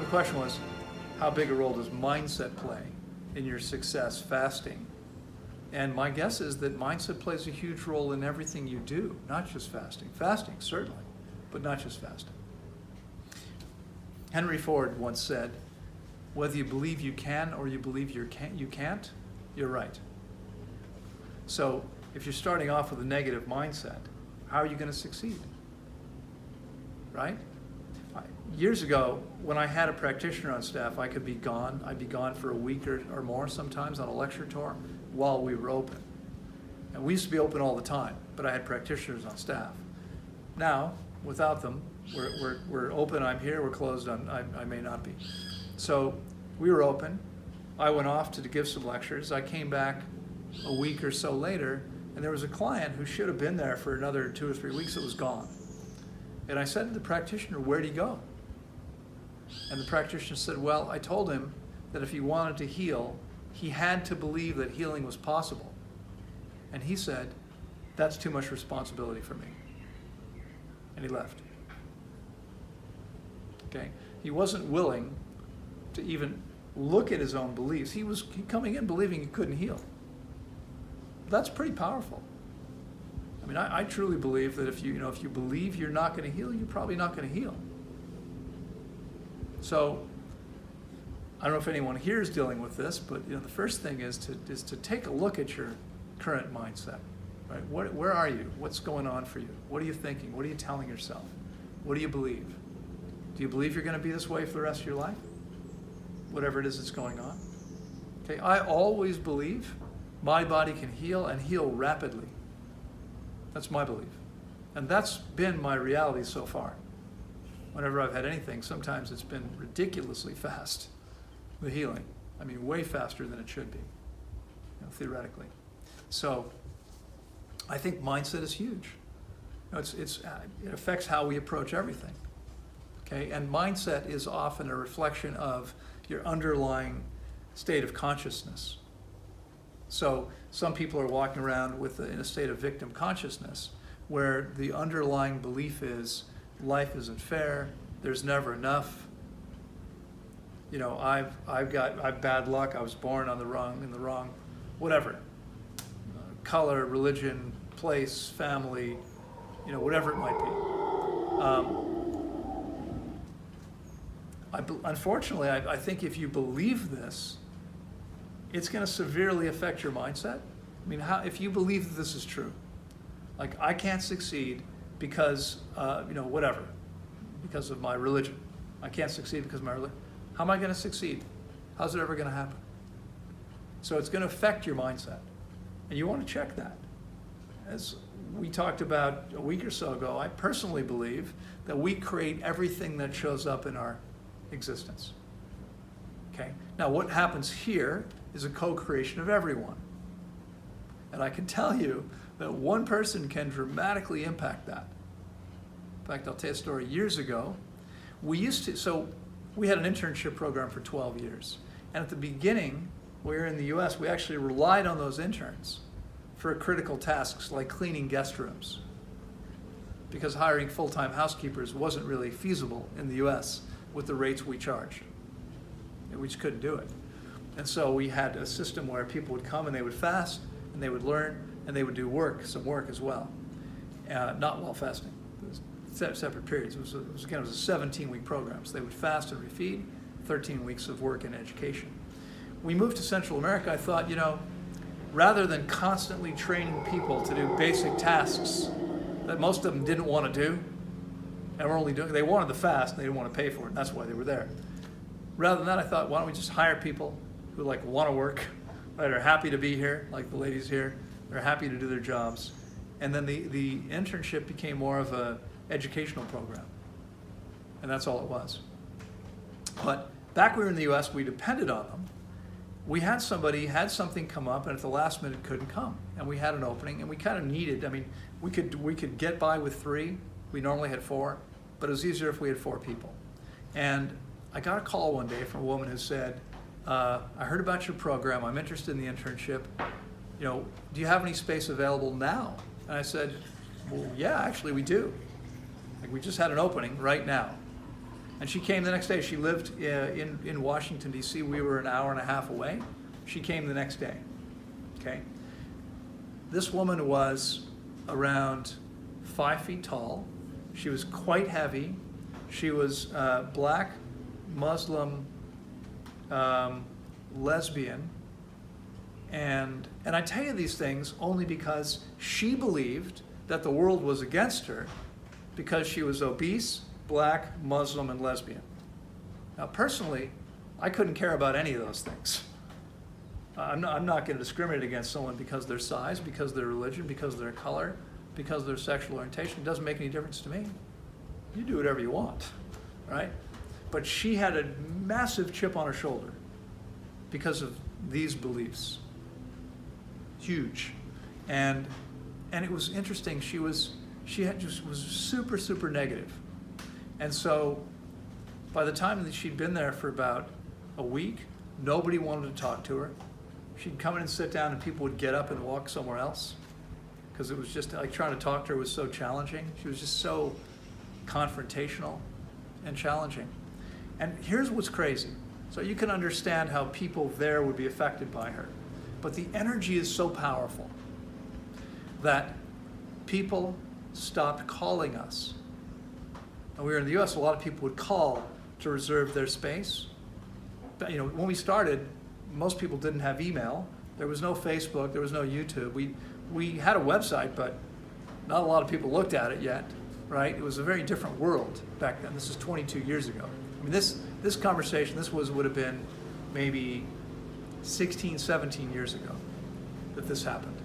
the question was, how big a role does mindset play in your success fasting? And my guess is that mindset plays a huge role in everything you do, not just fasting. Fasting, certainly, but not just fasting. Henry Ford once said, whether you believe you can or you believe you can't, you're right. So if you're starting off with a negative mindset, how are you going to succeed? Right? Years ago, when I had a practitioner on staff, I could be gone. I'd be gone for a week or more sometimes on a lecture tour while we were open. And we used to be open all the time, but I had practitioners on staff. Now, without them, we're open, I'm here, we're closed, I may not be. So we were open. I went off to give some lectures. I came back a week or so later, and there was a client who should have been there for another 2 or 3 weeks that was gone. And I said to the practitioner, where'd he go? And the practitioner said, well, I told him that if he wanted to heal, he had to believe that healing was possible. And he said, that's too much responsibility for me. And he left. Okay? He wasn't willing to even look at his own beliefs. He was coming in believing he couldn't heal. That's pretty powerful. I mean, I truly believe that if you believe you're not going to heal, you're probably not going to heal. So I don't know if anyone here is dealing with this, but the first thing is to take a look at your current mindset. Right? Where are you? What's going on for you? What are you thinking? What are you telling yourself? What do you believe? Do you believe you're going to be this way for the rest of your life? Whatever it is that's going on. Okay, I always believe my body can heal and heal rapidly. That's my belief. And that's been my reality so far. Whenever I've had anything, sometimes it's been ridiculously fast, the healing. I mean, way faster than it should be, theoretically. So I think mindset is huge. It affects how we approach everything. Okay, and mindset is often a reflection of your underlying state of consciousness. So some people are walking around in a state of victim consciousness where the underlying belief is life isn't fair, there's never enough. I've bad luck, I was born in the wrong, whatever. Color, religion, place, family, whatever it might be. Unfortunately, I think if you believe this, it's going to severely affect your mindset. I mean, if you believe that this is true, like I can't succeed because, whatever, because of my religion. I can't succeed because of my religion. How am I going to succeed? How's it ever going to happen? So it's going to affect your mindset. And you want to check that. As we talked about a week or so ago, I personally believe that we create everything that shows up in our existence. Okay? Now what happens here is a co-creation of everyone. And I can tell you that one person can dramatically impact that. In fact, I'll tell you a story. Years ago, we had an internship program for 12 years. And at the beginning, we were in the US, we actually relied on those interns for critical tasks like cleaning guest rooms, because hiring full-time housekeepers wasn't really feasible in the US with the rates we charged. We just couldn't do it. And so we had a system where people would come and they would fast, and they would learn, and they would do some work as well. Not while fasting. It was separate periods. It was a 17-week program. So they would fast and refeed, 13 weeks of work and education. We moved to Central America. I thought, rather than constantly training people to do basic tasks that most of them didn't want to do, and they wanted to fast, and they didn't want to pay for it, and that's why they were there. Rather than that, I thought, why don't we just hire people who want to work, right, are happy to be here, like the ladies here, they're happy to do their jobs. And then the internship became more of an educational program. And that's all it was. But back when we were in the US, we depended on them. We had something come up, and at the last minute couldn't come. And we had an opening, and we kind of needed, we could get by with 3. We normally had 4, but it was easier if we had 4 people. And I got a call one day from a woman who said, I heard about your program, I'm interested in the internship. Do you have any space available now? And I said, well, yeah, actually we do. We just had an opening right now. And she came the next day. She lived in Washington, D.C. We were an hour and a half away. She came the next day, okay? This woman was around 5 feet tall. She was quite heavy. She was black, Muslim, lesbian. And I tell you these things only because she believed that the world was against her because she was obese, black, Muslim, and lesbian. Now, personally, I couldn't care about any of those things. I'm not going to discriminate against someone because of their size, because of their religion, because of their color, because of their sexual orientation. It doesn't make any difference to me. You do whatever you want, right? But she had a massive chip on her shoulder because of these beliefs. Huge. And it was interesting. She was super, super negative. And so by the time that she'd been there for about a week, nobody wanted to talk to her. She'd come in and sit down and people would get up and walk somewhere else because it was just like trying to talk to her was so challenging. She was just so confrontational and challenging. And here's what's crazy. So you can understand how people there would be affected by her. But the energy is so powerful that people stopped calling us. And we were in the US, a lot of people would call to reserve their space. But, when we started, most people didn't have email. There was no Facebook, there was no YouTube. We had a website, but not a lot of people looked at it yet, right? It was a very different world back then. This is 22 years ago. I mean, this conversation, would have been maybe 16, 17 years ago that this happened.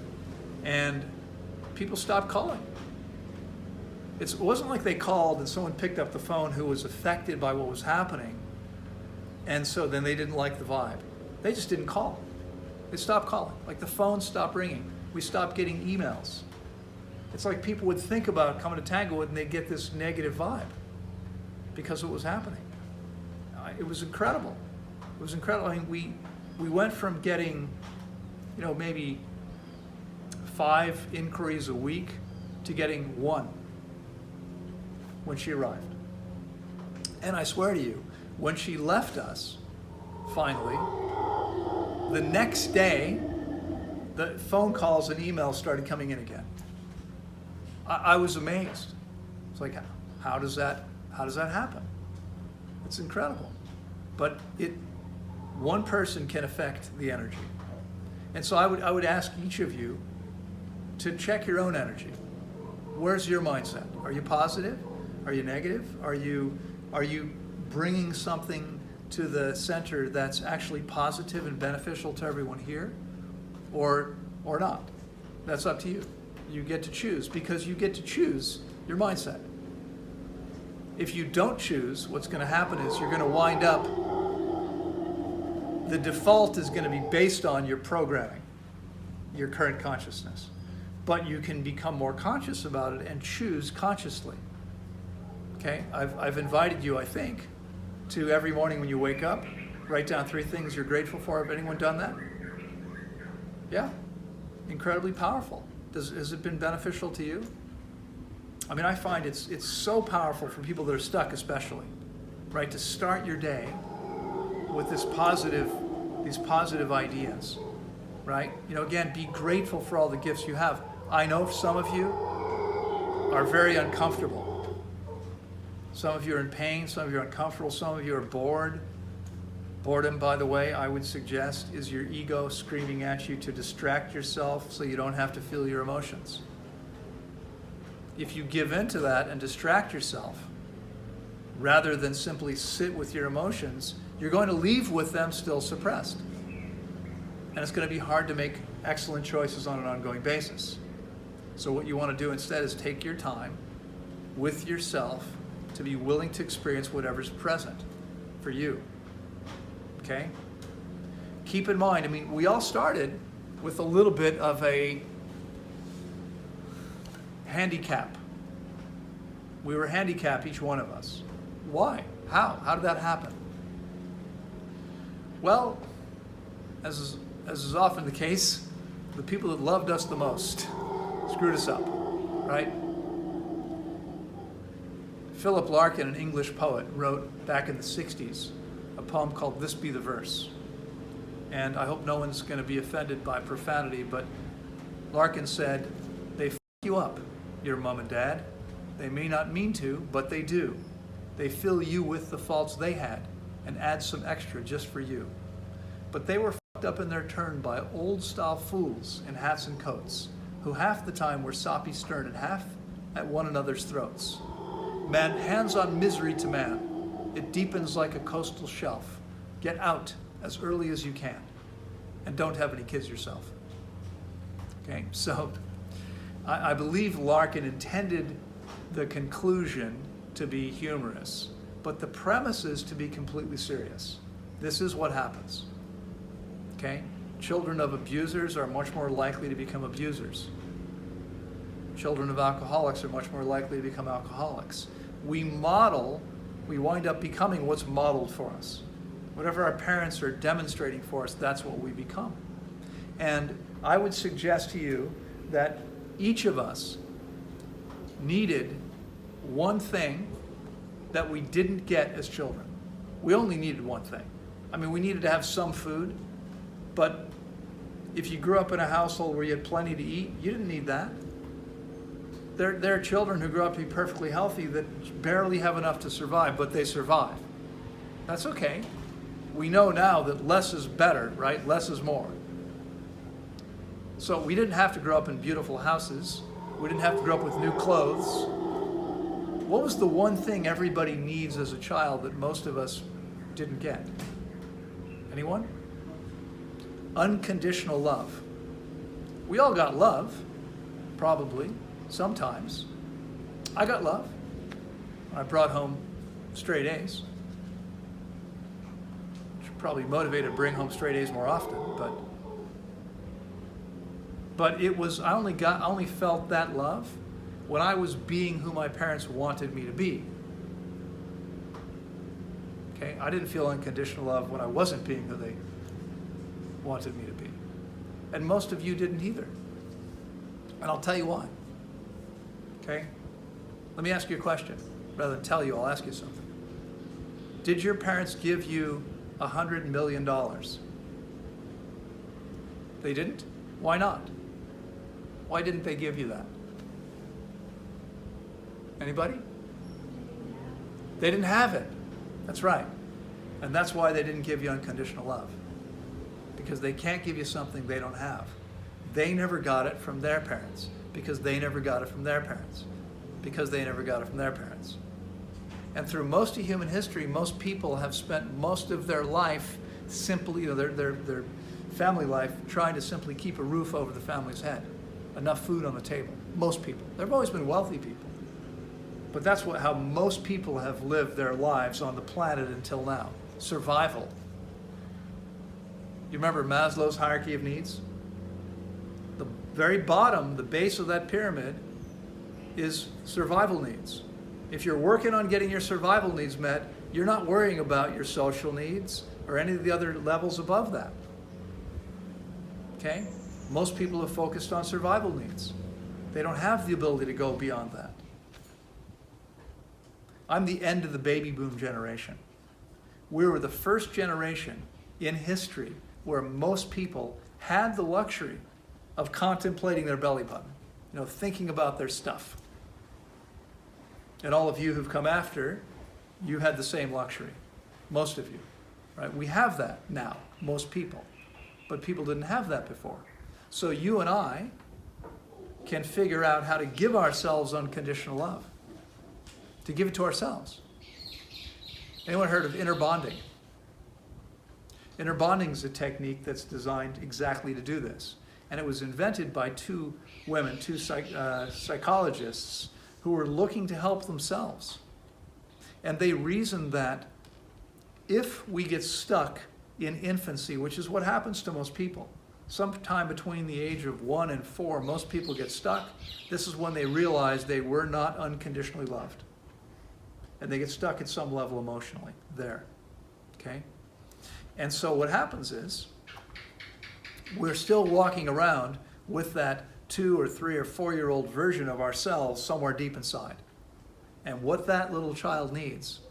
And people stopped calling. It wasn't like they called and someone picked up the phone who was affected by what was happening, and so then they didn't like the vibe. They just didn't call. They stopped calling. Like the phone stopped ringing. We stopped getting emails. It's like people would think about coming to Tanglewood and they'd get this negative vibe because of what was happening. It was incredible. It was incredible. I mean, we went from getting, maybe 5 inquiries a week to getting 1 when she arrived. And I swear to you, when she left us, finally, the next day, the phone calls and emails started coming in again. I was amazed. It's like, how does that happen? It's incredible. But one person can affect the energy. And so I would ask each of you to check your own energy. Where's your mindset? Are you positive? Are you negative? Are you bringing something to the center that's actually positive and beneficial to everyone here, or not? That's up to you. You get to choose, because you get to choose your mindset. If you don't choose, what's going to happen is you're going to wind up, the default is going to be based on your programming, your current consciousness. But you can become more conscious about it and choose consciously. Okay? I've invited you, I think, to every morning when you wake up, write down 3 things you're grateful for. Have anyone done that? Yeah? Incredibly powerful. Has it been beneficial to you? I mean, I find it's so powerful for people that are stuck, especially, right? To start your day with these positive ideas, right? Again, be grateful for all the gifts you have. I know some of you are very uncomfortable. Some of you are in pain, some of you are uncomfortable, some of you are bored. Boredom, by the way, I would suggest, is your ego screaming at you to distract yourself so you don't have to feel your emotions. If you give in to that and distract yourself, rather than simply sit with your emotions, you're going to leave with them still suppressed. And it's going to be hard to make excellent choices on an ongoing basis. So what you want to do instead is take your time with yourself to be willing to experience whatever's present for you. Okay? Keep in mind, I mean, we all started with a little bit of a handicap. We were handicapped, each one of us. Why? How? How did that happen? Well, as is often the case, the people that loved us the most screwed us up, right? Philip Larkin, an English poet, wrote back in the 60s a poem called This Be the Verse. And I hope no one's going to be offended by profanity, but Larkin said, "They f*** you up, your mom and dad. They may not mean to, but they do. They fill you with the faults they had and add some extra just for you. But they were f***ed up in their turn by old-style fools in hats and coats, who half the time were soppy stern and half at one another's throats. Man, hands on misery to man. It deepens like a coastal shelf. Get out as early as you can. And don't have any kids yourself." Okay, so I believe Larkin intended the conclusion to be humorous, but the premise is to be completely serious. This is what happens. Okay? Children of abusers are much more likely to become abusers. Children of alcoholics are much more likely to become alcoholics. We wind up becoming what's modeled for us. Whatever our parents are demonstrating for us, that's what we become. And I would suggest to you that each of us needed one thing that we didn't get as children. We only needed one thing. I mean, we needed to have some food, but if you grew up in a household where you had plenty to eat, you didn't need that. There are children who grow up to be perfectly healthy that barely have enough to survive, but they survive. That's okay. We know now that less is better, right? Less is more. So we didn't have to grow up in beautiful houses. We didn't have to grow up with new clothes. What was the one thing everybody needs as a child that most of us didn't get? Anyone? Unconditional love. We all got love, probably, sometimes. I got love. I brought home straight A's. Should probably motivate to bring home straight A's more often, but it was, I only felt that love when I was being who my parents wanted me to be. Okay, I didn't feel unconditional love when I wasn't being who they wanted me to be. And most of you didn't either. And I'll tell you why. Okay? Let me ask you a question. Rather than tell you, I'll ask you something. Did your parents give you $100 million? They didn't? Why not? Why didn't they give you that? Anybody? They didn't have it. That's right. And that's why they didn't give you unconditional love. Because they can't give you something they don't have. They never got it from their parents. Because they never got it from their parents. Because they never got it from their parents. And through most of human history, most people have spent most of their life simply, their family life, trying to simply keep a roof over the family's head. Enough food on the table. Most people. There have always been wealthy people. But that's how most people have lived their lives on the planet until now. Survival. You remember Maslow's hierarchy of needs? The very bottom, the base of that pyramid, is survival needs. If you're working on getting your survival needs met, you're not worrying about your social needs or any of the other levels above that. Okay? Most people have focused on survival needs. They don't have the ability to go beyond that. I'm the end of the baby boom generation. We were the first generation in history where most people had the luxury of contemplating their belly button, thinking about their stuff. And all of you who've come after, you had the same luxury. Most of you, right? We have that now, most people. But people didn't have that before. So you and I can figure out how to give ourselves unconditional love. To give it to ourselves. Anyone heard of inner bonding? Inner bonding is a technique that's designed exactly to do this. And it was invented by two women, two psychologists who were looking to help themselves. And they reasoned that if we get stuck in infancy, which is what happens to most people, sometime between the age of 1 and 4, most people get stuck. This is when they realize they were not unconditionally loved. And they get stuck at some level emotionally there, okay? And so what happens is, we're still walking around with that 2 or 3 or 4-year-old version of ourselves somewhere deep inside. And what that little child needs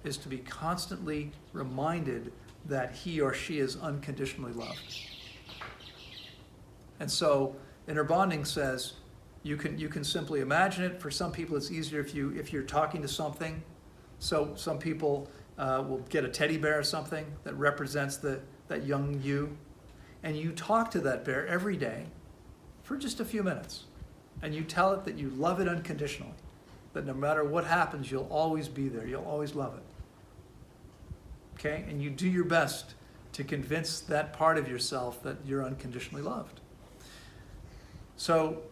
is to be constantly reminded that he or she is unconditionally loved. And so inner bonding says you can simply imagine it. For some people, it's easier if you're talking to something. So some people will get a teddy bear or something that represents that young you, and you talk to that bear every day for just a few minutes, and you tell it that you love it unconditionally, that no matter what happens, you'll always be there, you'll always love it. Okay? And you do your best to convince that part of yourself that you're unconditionally loved. So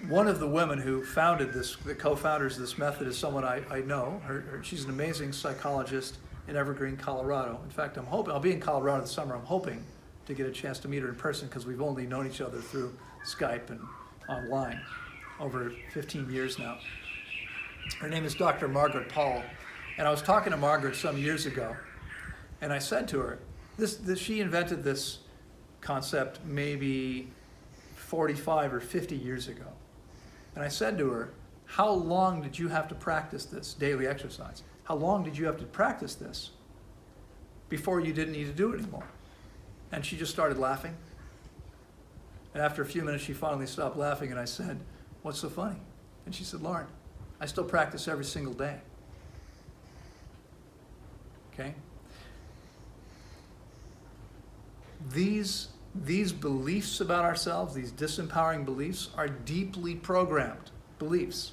one of the women who founded this, the co-founders of this method, is someone I know. She's an amazing psychologist in Evergreen, Colorado. In fact, I'll be in Colorado this summer. I'm hoping to get a chance to meet her in person because we've only known each other through Skype and online over 15 years now. Her name is Dr. Margaret Paul. And I was talking to Margaret some years ago, and I said to her, she invented this concept maybe 45 or 50 years ago. And I said to her, how long did you have to practice this daily exercise? How long did you have to practice this before you didn't need to do it anymore? And she just started laughing. And after a few minutes, she finally stopped laughing, and I said, what's so funny? And she said, Loren, I still practice every single day. Okay? These beliefs about ourselves, these disempowering beliefs, are deeply programmed beliefs.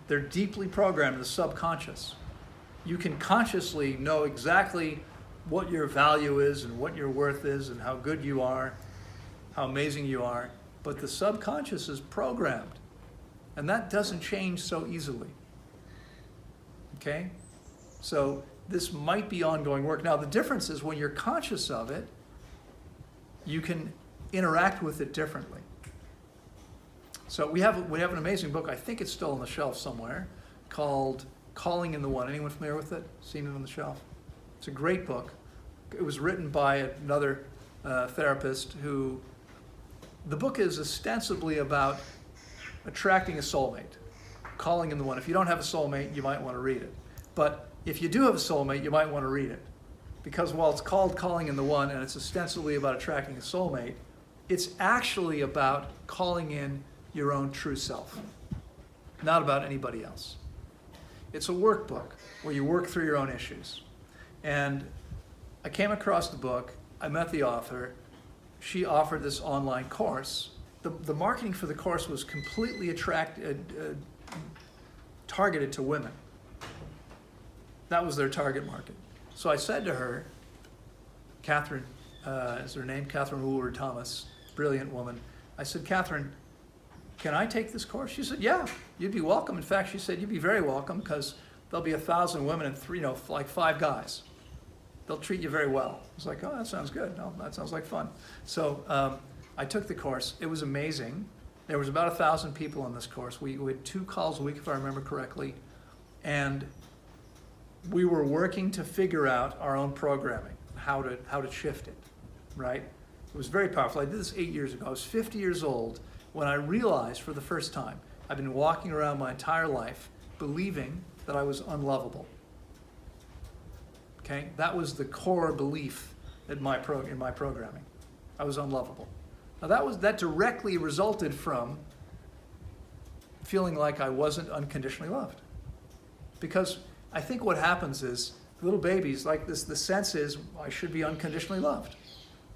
They're deeply programmed in the subconscious. You can consciously know exactly what your value is and what your worth is and how good you are, how amazing you are, but the subconscious is programmed. And that doesn't change so easily. Okay? So this might be ongoing work. Now the difference is when you're conscious of it, you can interact with it differently. So we have an amazing book, I think it's still on the shelf somewhere, called Calling in the One. Anyone familiar with it? Seen it on the shelf? It's a great book. It was written by another therapist who, the book is ostensibly about attracting a soulmate, calling in the one. If you don't have a soulmate, you might want to read it. But if you do have a soulmate, you might want to read it. Because while it's called Calling in the One and it's ostensibly about attracting a soulmate, it's actually about calling in your own true self, not about anybody else. It's a workbook where you work through your own issues. And I came across the book, I met the author, she offered this online course. The marketing for the course was completely targeted to women. That was their target market. So I said to her, Catherine is her name, Catherine Woolward Thomas, brilliant woman. I said, Catherine, can I take this course? She said, yeah, you'd be welcome. In fact, she said, you'd be very welcome because there'll be 1,000 women and like 5 guys. They'll treat you very well. I was like, oh, that sounds good. No, that sounds like fun. So I took the course. It was amazing. There was about 1,000 people on this course. We had 2 calls a week, if I remember correctly. And we were working to figure out our own programming, how to shift it, right? It was very powerful. I did this 8 years ago. I was 50 years old when I realized for the first time, I've been walking around my entire life believing that I was unlovable. Okay? That was the core belief in my programming. I was unlovable. Now that directly resulted from feeling like I wasn't unconditionally loved. Because I think what happens is little babies, like this, the sense is I should be unconditionally loved.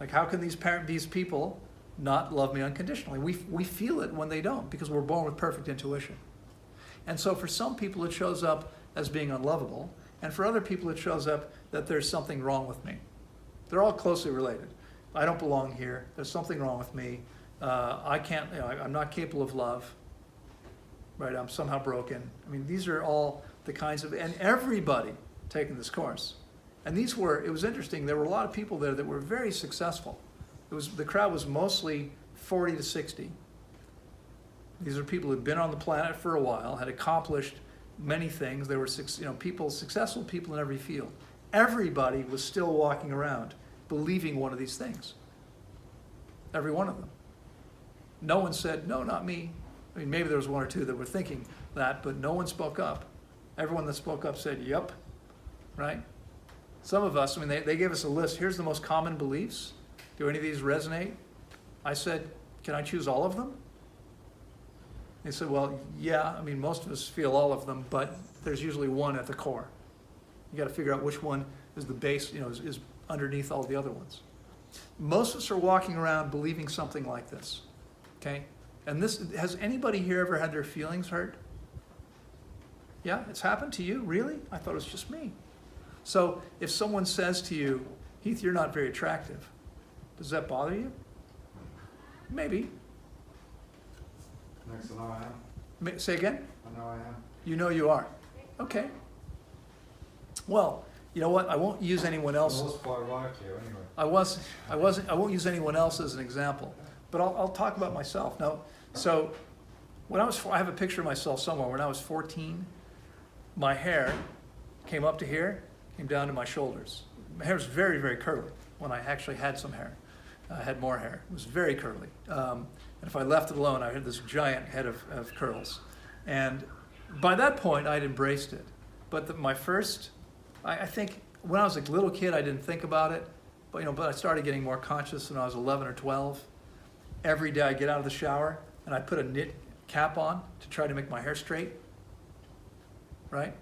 Like how can these people not love me unconditionally? We feel it when they don't because we're born with perfect intuition. And so for some people it shows up as being unlovable, and for other people it shows up that there's something wrong with me. They're all closely related. I don't belong here. There's something wrong with me. I can't, I'm not capable of love. Right? I'm somehow broken. I mean, these are all the kinds of, and everybody taking this course. And it was interesting, there were a lot of people there that were very successful. The crowd was mostly 40 to 60. These are people who'd been on the planet for a while, had accomplished many things. They were successful people in every field. Everybody was still walking around believing one of these things. Every one of them. No one said, no, not me. I mean, maybe there was 1 or 2 that were thinking that, but no one spoke up. Everyone that spoke up said, yep, right? Some of us, I mean, they gave us a list. Here's the most common beliefs. Do any of these resonate? I said, can I choose all of them? They said, well, yeah, I mean, most of us feel all of them, but there's usually one at the core. You got to figure out which one is the base, is underneath all the other ones. Most of us are walking around believing something like this, okay? And this, has anybody here ever had their feelings hurt? Yeah, it's happened to you? Really? I thought it was just me. So if someone says to you, Heath, you're not very attractive, does that bother you? Maybe. Next to know I am. Say again? I know I am. You know you are. Okay. Well, you know what? I won't use anyone else. Most part like you anyway. I won't use anyone else as an example, but I'll talk about myself. Now, so when I have a picture of myself somewhere. When I was 14, my hair came up to here, came down to my shoulders. My hair was very, very curly when I actually had some hair. I had more hair. It was very curly. And if I left it alone, I had this giant head of curls. And by that point, I'd embraced it. But my first, I think when I was a little kid, I didn't think about it. But I started getting more conscious when I was 11 or 12. Every day I'd get out of the shower and I'd put a knit cap on to try to make my hair straight, right?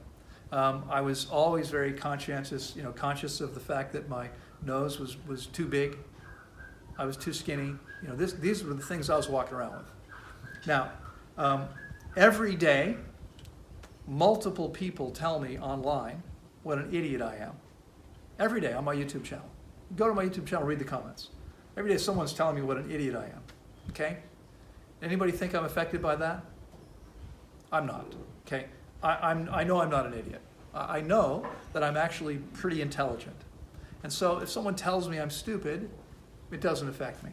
I was always very conscious of the fact that my nose was too big. I was too skinny. These were the things I was walking around with. Now, every day, multiple people tell me online what an idiot I am. Every day on my YouTube channel. Go to my YouTube channel, read the comments. Every day someone's telling me what an idiot I am. Okay? Anybody think I'm affected by that? I'm not. Okay? I know I'm not an idiot. I know that I'm actually pretty intelligent. And so if someone tells me I'm stupid, it doesn't affect me.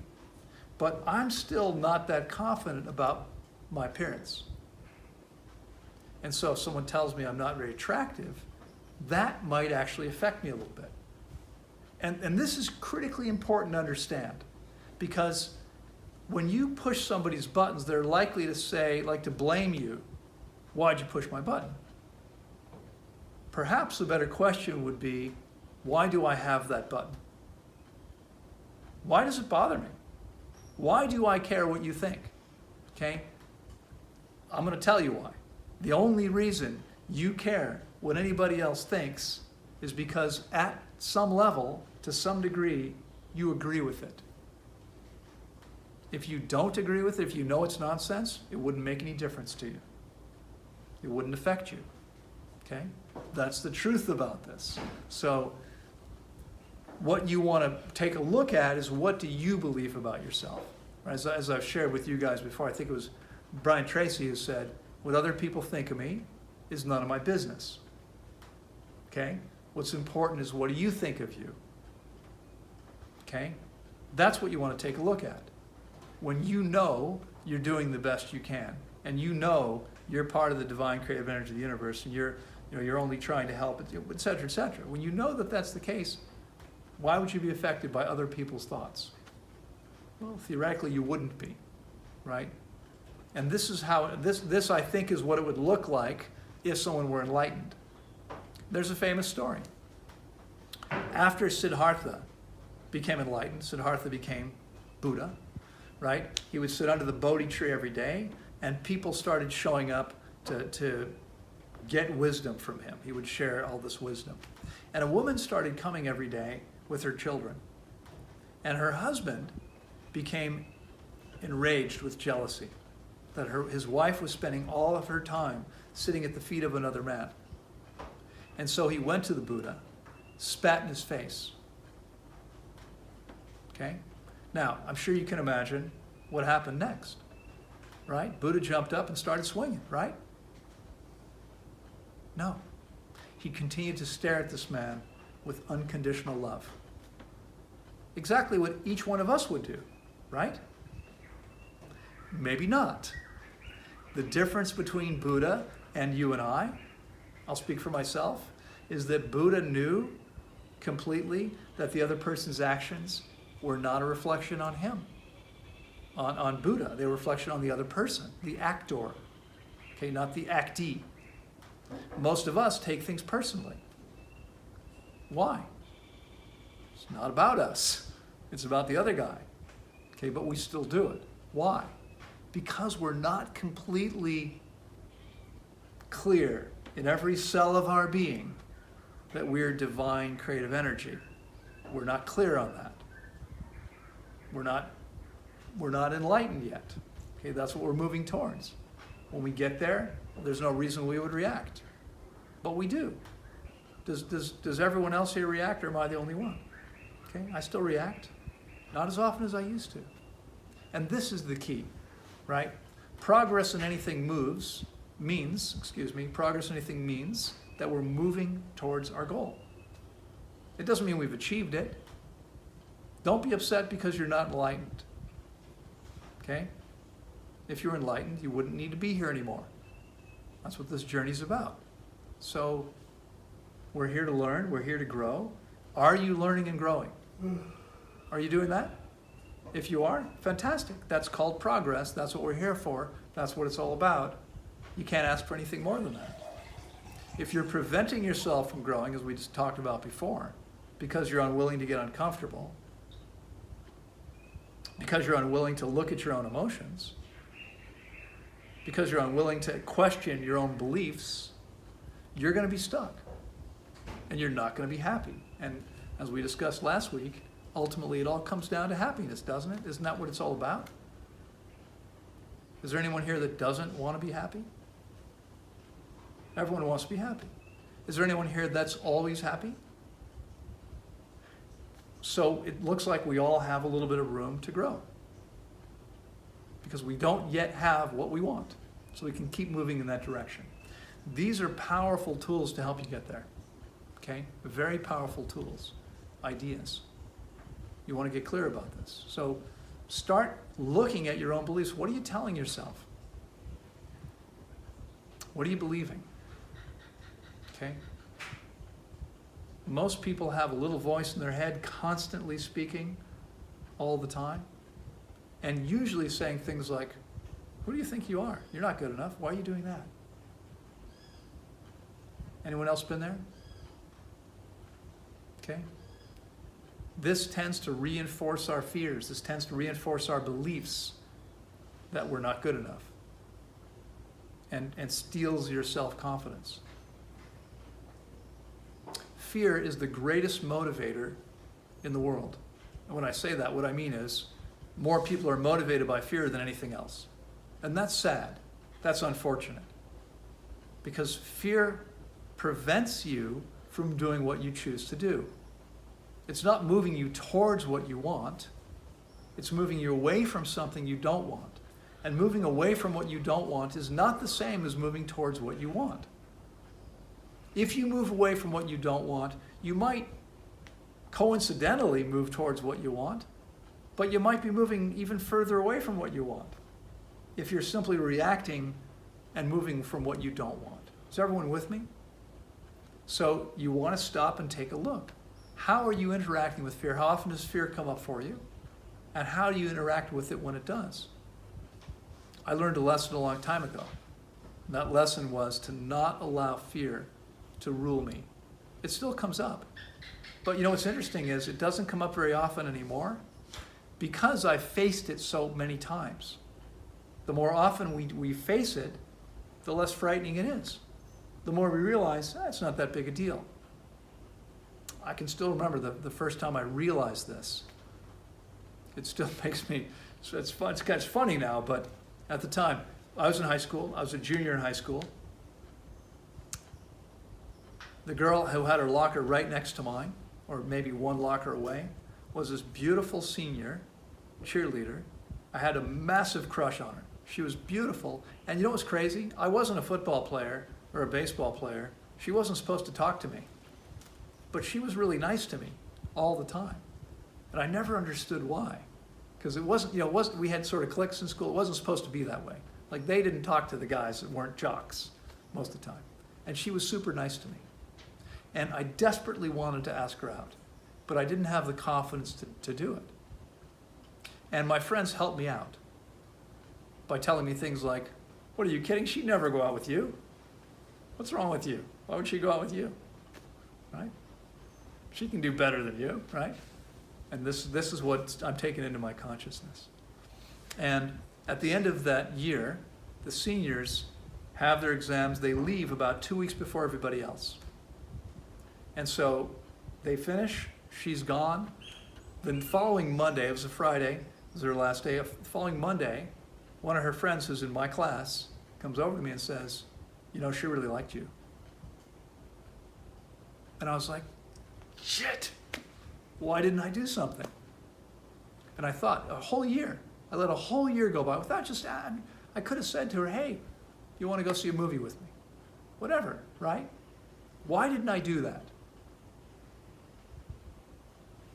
But I'm still not that confident about my appearance. And so if someone tells me I'm not very attractive, that might actually affect me a little bit. And this is critically important to understand, because when you push somebody's buttons, they're likely to say, to blame you, why'd you push my button? Perhaps a better question would be, why do I have that button? Why does it bother me? Why do I care what you think? Okay? I'm going to tell you why. The only reason you care what anybody else thinks is because at some level, to some degree, you agree with it. If you don't agree with it, if you know it's nonsense, it wouldn't make any difference to you. It wouldn't affect you. Okay? That's the truth about this. So what you want to take a look at is, what do you believe about yourself? As I've shared with you guys before, I think it was Brian Tracy who said, what other people think of me is none of my business. Okay? What's important is, what do you think of you? Okay? That's what you want to take a look at. When you know you're doing the best you can, and you know you're part of the divine creative energy of the universe, and you're only trying to help, et cetera, et cetera. When you know that that's the case, why would you be affected by other people's thoughts? Well, theoretically, you wouldn't be, right? And this is how, this I think is what it would look like if someone were enlightened. There's a famous story. After Siddhartha became enlightened, Siddhartha became Buddha, right? He would sit under the Bodhi tree every day, and people started showing up to get wisdom from him. He would share all this wisdom. And a woman started coming every day with her children. And her husband became enraged with jealousy that his wife was spending all of her time sitting at the feet of another man. And so he went to the Buddha, spat in his face. Okay? Now, I'm sure you can imagine what happened next, right? Buddha jumped up and started swinging, right? No. He continued to stare at this man with unconditional love. Exactly what each one of us would do, right? Maybe not. The difference between Buddha and you and I'll speak for myself, is that Buddha knew completely that the other person's actions were not a reflection on him, on Buddha. They were a reflection on the other person, the actor. okay, not the actee. Most of us take things personally. Why? It's not about us. It's about the other guy. Okay, but we still do it. Why? Because we're not completely clear in every cell of our being that we're divine creative energy. We're not clear on that. We're not enlightened yet. Okay, that's what we're moving towards. When we get there, there's no reason we would react. But we do. Does everyone else here react, or am I the only one? Okay, I still react. Not as often as I used to. And this is the key, right? Progress in anything means that we're moving towards our goal. It doesn't mean we've achieved it. Don't be upset because you're not enlightened. Okay? If you're enlightened, you wouldn't need to be here anymore. That's what this journey's about. So, we're here to learn, we're here to grow. Are you learning and growing? Are you doing that? If you are, fantastic. That's called progress. That's what we're here for. That's what it's all about. You can't ask for anything more than that. If you're preventing yourself from growing, as we just talked about before, because you're unwilling to get uncomfortable, because you're unwilling to look at your own emotions, because you're unwilling to question your own beliefs, you're going to be stuck. And you're not going to be happy. And as we discussed last week, ultimately it all comes down to happiness, doesn't it? Isn't that what it's all about? Is there anyone here that doesn't want to be happy? Everyone wants to be happy. Is there anyone here that's always happy? So it looks like we all have a little bit of room to grow, because we don't yet have what we want. So we can keep moving in that direction. These are powerful tools to help you get there. Okay? Very powerful tools, ideas. You want to get clear about this. So start looking at your own beliefs. What are you telling yourself? What are you believing? Okay? Most people have a little voice in their head constantly speaking all the time, and usually saying things like, who do you think you are? You're not good enough. Why are you doing that? Anyone else been there? Okay? This tends to reinforce our fears. This tends to reinforce our beliefs that we're not good enough, and steals your self-confidence. Fear is the greatest motivator in the world. And when I say that, what I mean is more people are motivated by fear than anything else. And that's sad. That's unfortunate. Because fear prevents you from doing what you choose to do. It's not moving you towards what you want. It's moving you away from something you don't want. And moving away from what you don't want is not the same as moving towards what you want. If you move away from what you don't want, you might coincidentally move towards what you want, but you might be moving even further away from what you want if you're simply reacting and moving from what you don't want. Is everyone with me? So you want to stop and take a look. How are you interacting with fear? How often does fear come up for you? And how do you interact with it when it does? I learned a lesson a long time ago. And that lesson was to not allow fear to rule me. It still comes up. But you know what's interesting is it doesn't come up very often anymore because I faced it so many times. The more often we face it, the less frightening it is. The more we realize, it's not that big a deal. I can still remember the first time I realized this. It still makes me, it's fun, it's kind of funny now, but at the time, I was in high school, I was a junior in high school. The girl who had her locker right next to mine, or maybe one locker away, was this beautiful senior cheerleader. I had a massive crush on her. She was beautiful. And you know what's crazy? I wasn't a football player or a baseball player. She wasn't supposed to talk to me. But she was really nice to me all the time. And I never understood why. Because it wasn't, we had sort of cliques in school. It wasn't supposed to be that way. Like they didn't talk to the guys that weren't jocks most of the time. And she was super nice to me. And I desperately wanted to ask her out, but I didn't have the confidence to do it. And my friends helped me out by telling me things like, What, are you kidding? She'd never go out with you. What's wrong with you? Why would she go out with you? Right? She can do better than you, right? And this is what I'm taking into my consciousness. And at the end of that year, the seniors have their exams. They leave about 2 weeks before everybody else. And so they finish, she's gone. The following Monday, it was a Friday, it was her last day. The following Monday, one of her friends who's in my class comes over to me and says, you know, she really liked you. And I was like, shit, why didn't I do something? And I thought, a whole year. I let a whole year go by without just, I could have said to her, hey, you want to go see a movie with me? Whatever, right? Why didn't I do that?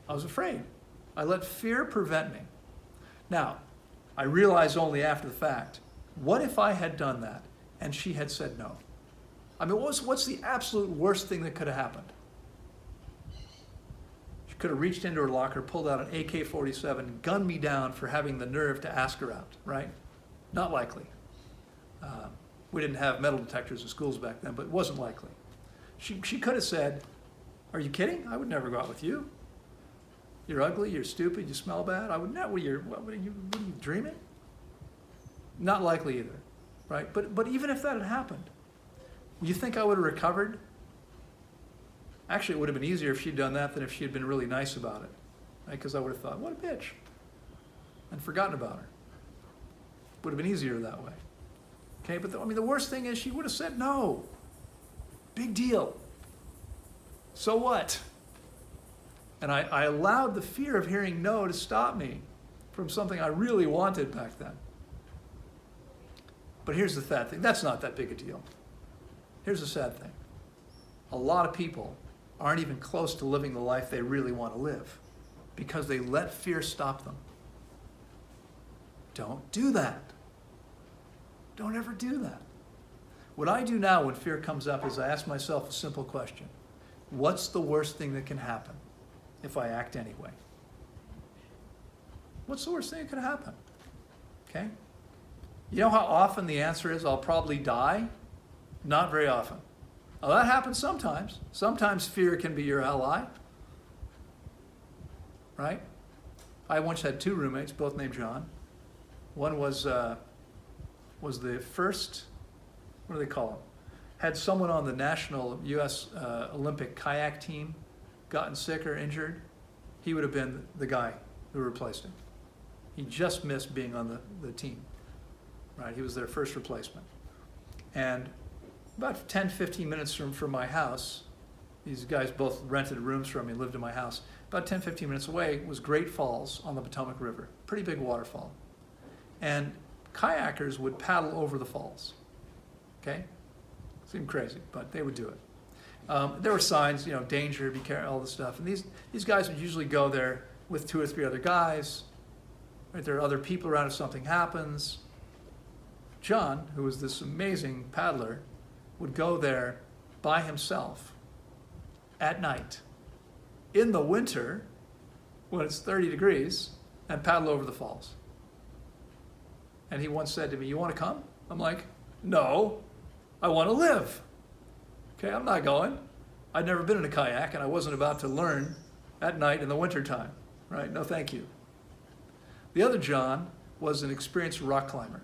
I was afraid. I let fear prevent me. Now, I realized only after the fact, what if I had done that and she had said no? I mean, what's the absolute worst thing that could have happened? She could have reached into her locker, pulled out an AK-47, gunned me down for having the nerve to ask her out, right? Not likely. We didn't have metal detectors in schools back then, but it wasn't likely. She could have said, are you kidding? I would never go out with you. You're ugly, you're stupid, you smell bad. I would not, what are you dreaming? Not likely either, right? But even if that had happened, you think I would have recovered? Actually, it would have been easier if she'd done that than if she had been really nice about it, right? Because I would have thought, what a bitch, and forgotten about her. Would have been easier that way. Okay, but the worst thing is she would have said no. Big deal. So what? And I allowed the fear of hearing no to stop me from something I really wanted back then. But here's the sad thing. That's not that big a deal. Here's the sad thing. A lot of people aren't even close to living the life they really want to live because they let fear stop them. Don't do that. Don't ever do that. What I do now when fear comes up is I ask myself a simple question. What's the worst thing that can happen if I act anyway? What's the worst thing that could happen? Okay? You know how often the answer is I'll probably die? Not very often. Well, that happens sometimes. Sometimes fear can be your ally. Right? I once had 2 roommates, both named John. One was the first, what do they call him? Had someone on the national U.S. Olympic kayak team gotten sick or injured, he would have been the guy who replaced him. He just missed being on the team, right? He was their first replacement. And about 10, 15 minutes from my house, these guys both rented rooms from me, lived in my house. About 10, 15 minutes away was Great Falls on the Potomac River, pretty big waterfall. And kayakers would paddle over the falls, okay? Seemed crazy, but they would do it. There were signs, you know, danger, be careful, all this stuff. And these guys would usually go there with 2 or 3 other guys. Right? There are other people around if something happens. John, who was this amazing paddler, would go there by himself at night in the winter when it's 30 degrees and paddle over the falls. And he once said to me, you want to come? I'm like, no, I want to live. Okay, I'm not going. I'd never been in a kayak and I wasn't about to learn at night in the wintertime, right? No, thank you. The other John was an experienced rock climber,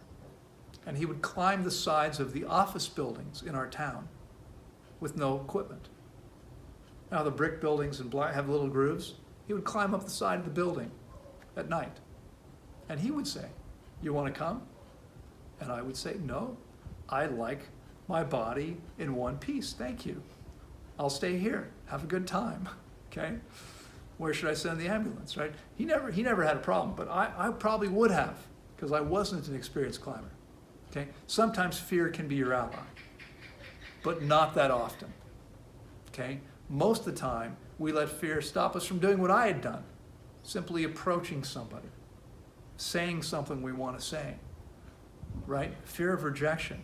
and he would climb the sides of the office buildings in our town with no equipment. Now the brick buildings and have little grooves. He would climb up the side of the building at night, and he would say, you want to come? And I would say, no, I like my body in one piece, thank you. I'll stay here, have a good time, okay? Where should I send the ambulance, right? He never had a problem, but I probably would have, because I wasn't an experienced climber, okay? Sometimes fear can be your ally, but not that often, okay? Most of the time, we let fear stop us from doing what I had done, simply approaching somebody, saying something we want to say, right? Fear of rejection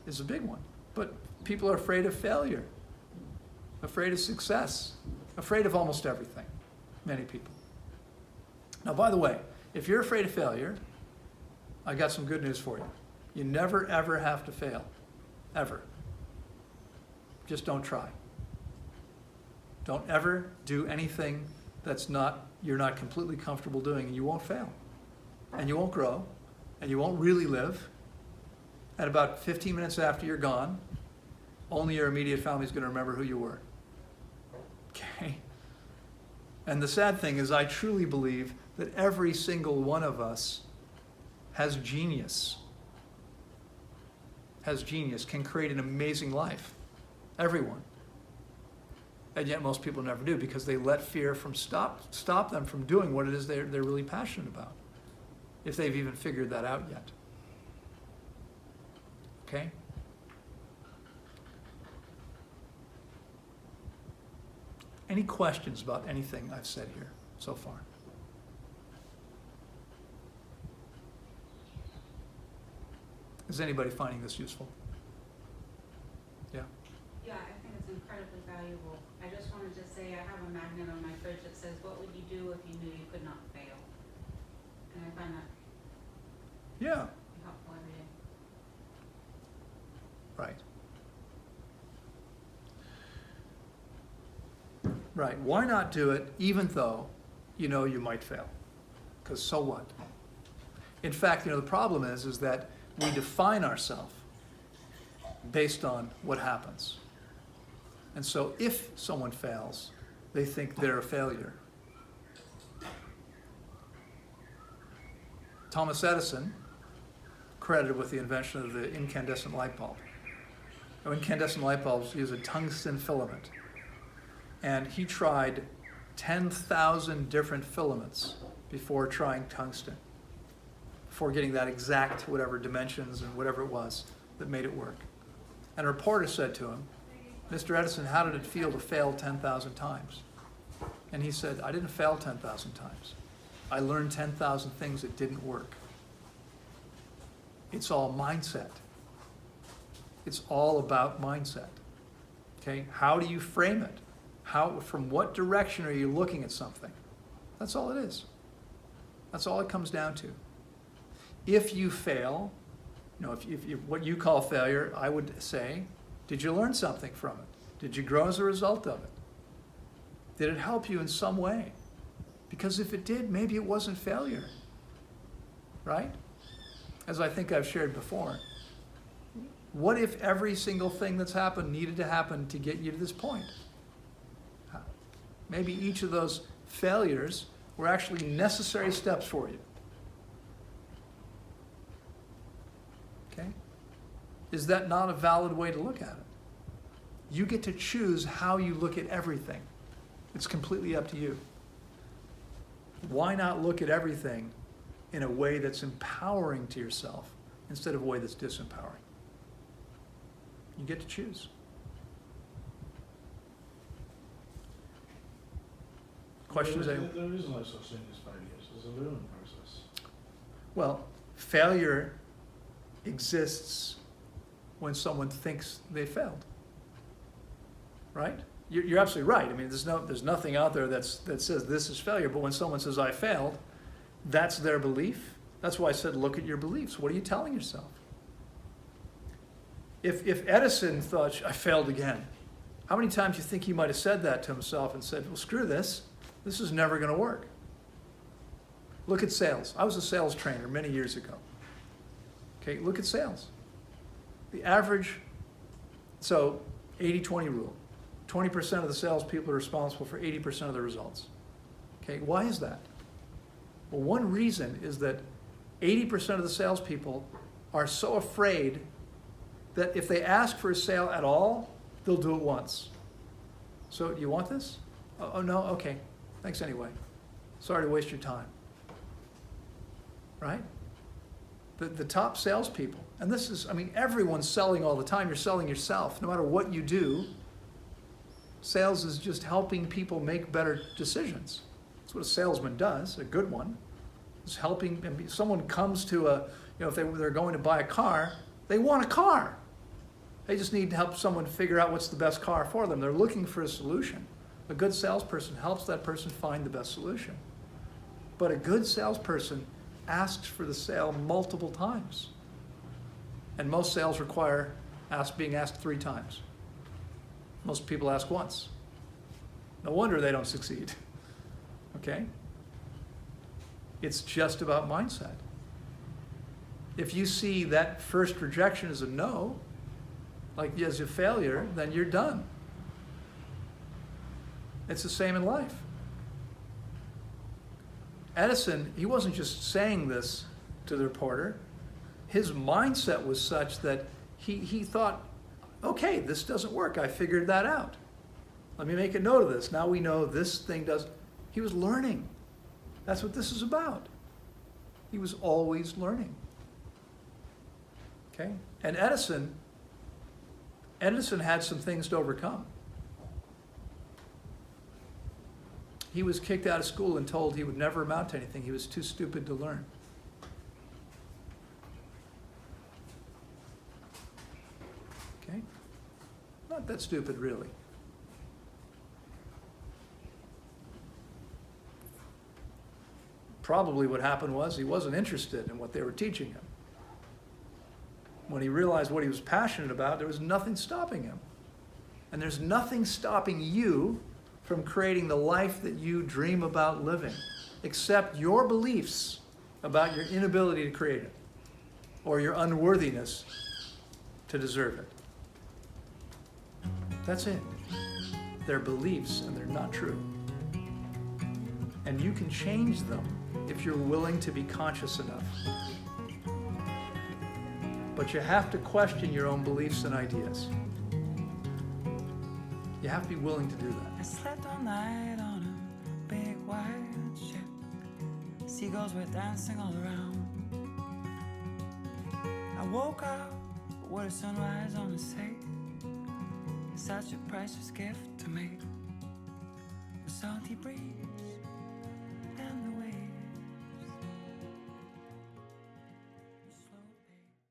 is a big one, but people are afraid of failure, afraid of success, afraid of almost everything, many people. Now, by the way, if you're afraid of failure, I got some good news for you. You never, ever have to fail. Ever. Just don't try. Don't ever do anything you're not completely comfortable doing, and you won't fail. And you won't grow, and you won't really live. And about 15 minutes after you're gone, only your immediate family is going to remember who you were. Okay? And the sad thing is, I truly believe that every single one of us has genius. Can create an amazing life. Everyone. And yet most people never do, because they let fear stop them from doing what it is they're really passionate about, if they've even figured that out yet. Okay? Any questions about anything I've said here so far? Is anybody finding this useful? Yeah? Yeah, I think it's incredibly valuable. I just wanted to say I have a magnet on my fridge that says, "What would you do if you knew you could not fail?" And I find that Yeah. helpful every day. Right. Right. Why not do it even though you know you might fail? Because so what? In fact, the problem is that we define ourselves based on what happens. And so if someone fails, they think they're a failure. Thomas Edison, credited with the invention of the incandescent light bulb. Now, incandescent light bulbs use a tungsten filament. And he tried 10,000 different filaments before trying tungsten, before getting that exact whatever dimensions and whatever it was that made it work. And a reporter said to him, "Mr. Edison, how did it feel to fail 10,000 times?" And he said, "I didn't fail 10,000 times. I learned 10,000 things that didn't work." It's all mindset. It's all about mindset. Okay? How do you frame it? From what direction are you looking at something? That's all it is. That's all it comes down to. If you fail, if what you call failure, I would say, did you learn something from it? Did you grow as a result of it? Did it help you in some way? Because if it did, maybe it wasn't failure, right? As I think I've shared before, what if every single thing that's happened needed to happen to get you to this point? Maybe each of those failures were actually necessary steps for you. Okay? Is that not a valid way to look at it? You get to choose how you look at everything. It's completely up to you. Why not look at everything in a way that's empowering to yourself instead of a way that's disempowering? You get to choose. Questions? There is no such thing as failures. There's a learning process. Well, failure exists when someone thinks they failed. Right? You're absolutely right. I mean, there's nothing out there that says this is failure. But when someone says I failed, that's their belief. That's why I said look at your beliefs. What are you telling yourself? If Edison thought I failed again, how many times do you think he might have said that to himself and said, well, screw this. This is never going to work. Look at sales. I was a sales trainer many years ago. Okay, look at sales. The average, so 80-20 rule. 20% of the salespeople are responsible for 80% of the results. Okay, why is that? Well, one reason is that 80% of the salespeople are so afraid that if they ask for a sale at all, they'll do it once. So, do you want this? Oh no? Okay. Thanks anyway. Sorry to waste your time. Right? The top salespeople, and this is, everyone's selling all the time. You're selling yourself. No matter what you do, sales is just helping people make better decisions. That's what a salesman does, a good one. It's helping, and someone comes to if they're going to buy a car, they want a car. They just need to help someone figure out what's the best car for them. They're looking for a solution. A good salesperson helps that person find the best solution. But a good salesperson asks for the sale multiple times. And most sales require being asked 3 times. Most people ask once. No wonder they don't succeed. Okay? It's just about mindset. If you see that first rejection as a no, like as a failure, then you're done. It's the same in life. Edison, he wasn't just saying this to the reporter. His mindset was such that he thought, okay, this doesn't work. I figured that out. Let me make a note of this. Now we know this thing doesn't. He was learning. That's what this is about. He was always learning. Okay? And Edison had some things to overcome. He was kicked out of school and told he would never amount to anything. He was too stupid to learn. Okay? Not that stupid, really. Probably what happened was he wasn't interested in what they were teaching him. When he realized what he was passionate about, there was nothing stopping him. And there's nothing stopping you from creating the life that you dream about living, except your beliefs about your inability to create it, or your unworthiness to deserve it. That's it. They're beliefs and they're not true. And you can change them if you're willing to be conscious enough. But you have to question your own beliefs and ideas. You have to be willing to do that. I slept all night on a big white ship. Seagulls were dancing all around. I woke up with a sunrise on the sea. Such a precious gift to me. The salty breeze